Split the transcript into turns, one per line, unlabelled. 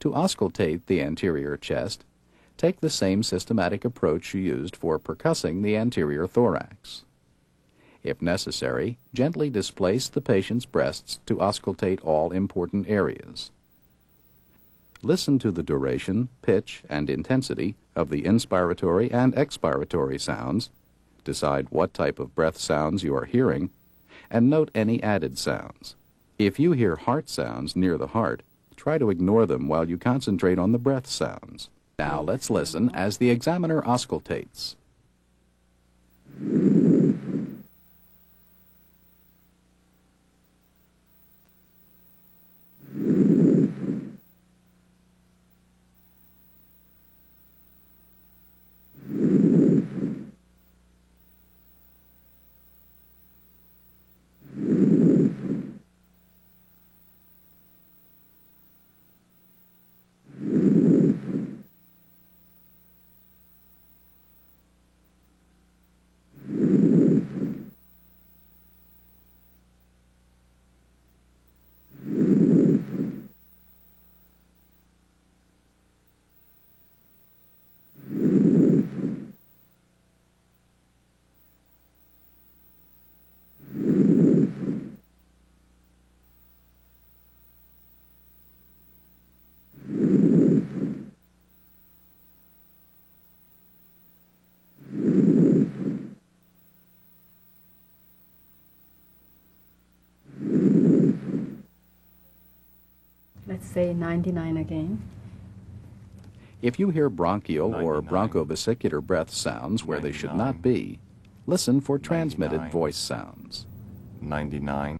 To auscultate the anterior chest, take the same systematic approach you used for percussing the anterior thorax. If necessary, gently displace the patient's breasts to auscultate all important areas. Listen to the duration, pitch, and intensity of the inspiratory and expiratory sounds, decide what type of breath sounds you are hearing, and note any added sounds. If you hear heart sounds near the heart, try to ignore them while you concentrate on the breath sounds. Now let's listen as the examiner auscultates.
Let's say 99 again.
If you hear bronchial or bronchovesicular breath sounds where they should not be, listen for transmitted voice sounds.
99.